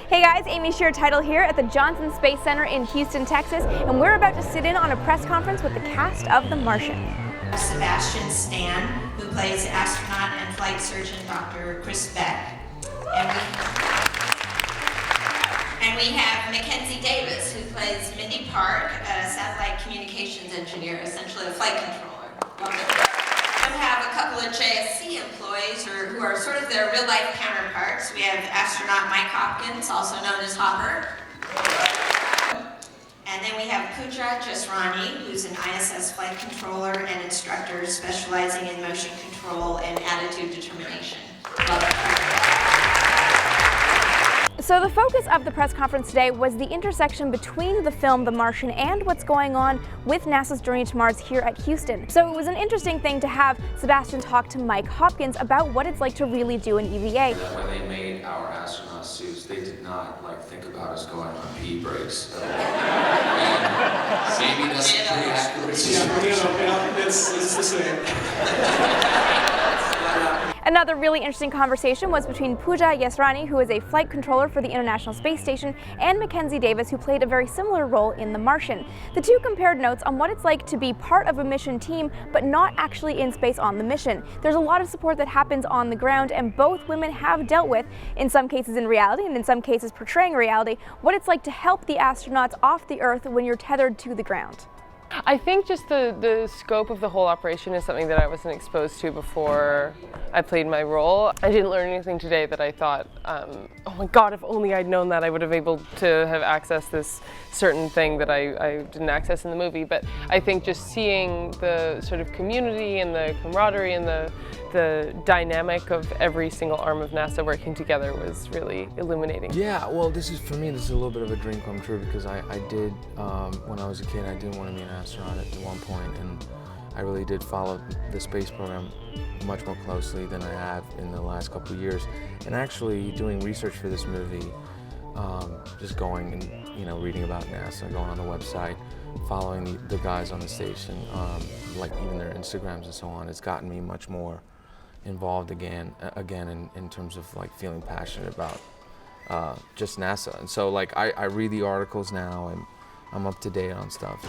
Hey guys, Amy Shear Title here at the Johnson Space Center in Houston, Texas, and we're about to sit in on a press conference with the cast of The Martian. Sebastian, who plays astronaut and flight surgeon Dr. Chris Beck. And we have Mackenzie, who plays Mindy Park, a satellite communications engineer, essentially a flight controller. We have a couple of JSC employees who are sort of their real-life counterparts. We have astronaut Mike Hopkins, also known as Hopper. And then we have Pooja Jasrani, who's an ISS flight controller and instructor specializing in motion control and attitude determination. So the focus of the press conference today was the intersection between the film The Martian and what's going on with NASA's journey to Mars here at Houston. So it was an interesting thing to have Sebastian talk to Mike Hopkins about what it's like to really do an EVA. When they made our astronaut suits, they did not think about us going on pee breaks. Maybe that's pretty accurate. Yeah, it's the same. Another really interesting conversation was between Pooja Jasrani, who is a flight controller for the International Space Station, and Mackenzie, who played a very similar role in The Martian. The two compared notes on what it's like to be part of a mission team, but not actually in space on the mission. There's a lot of support that happens on the ground, and both women have dealt with, in some cases in reality and in some cases portraying reality, what it's like to help the astronauts off the Earth when you're tethered to the ground. I think just the scope of the whole operation is something that I wasn't exposed to before I played my role. I didn't learn anything today that I thought, oh my God, if only I'd known that, I would have able to have accessed this certain thing that I didn't access in the movie. But I think just seeing the sort of community and the camaraderie and the dynamic of every single arm of NASA working together was really illuminating. Yeah, well, for me, this is a little bit of a dream come true because I did, when I was a kid, I did want to be an astronaut at one point, and I really did follow the space program much more closely than I have in the last couple of years. And actually doing research for this movie, just going and reading about NASA, going on the website, following the guys on the station, like even their Instagrams and so on, it's gotten me much more involved again in terms of feeling passionate about just NASA. And so I read the articles now and I'm up to date on stuff.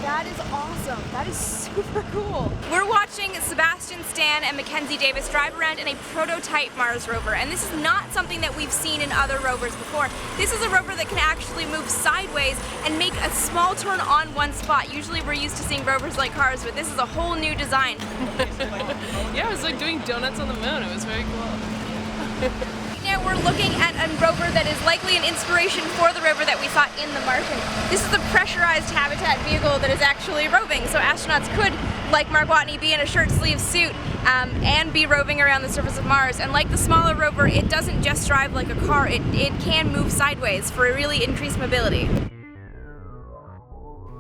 That is awesome. That is super cool. We're watching Sebastian Stan and Mackenzie drive around in a prototype Mars rover, and this is not something that we've seen in other rovers before. This is a rover that can actually move sideways and make a small turn on one spot. Usually we're used to seeing rovers like cars, but this is a whole new design. Yeah, it was like doing donuts on the moon. It was very cool. Now we're looking at a rover that is likely an inspiration for the rover that we saw in The Martian. This is a pressurized habitat vehicle that is actually roving, so astronauts could, like Mark Watney, be in a shirt-sleeve suit and be roving around the surface of Mars. And like the smaller rover, it doesn't just drive like a car, it can move sideways for really increased mobility.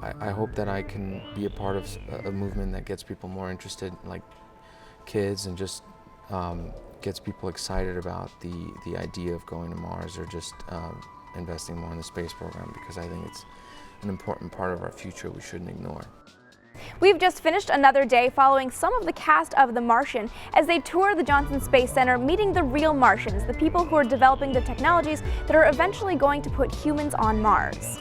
I hope that I can be a part of a movement that gets people more interested, like kids, and just gets people excited about the idea of going to Mars or just investing more in the space program, because I think it's an important part of our future we shouldn't ignore. We've just finished another day following some of the cast of The Martian as they tour the Johnson Space Center, meeting the real Martians, the people who are developing the technologies that are eventually going to put humans on Mars.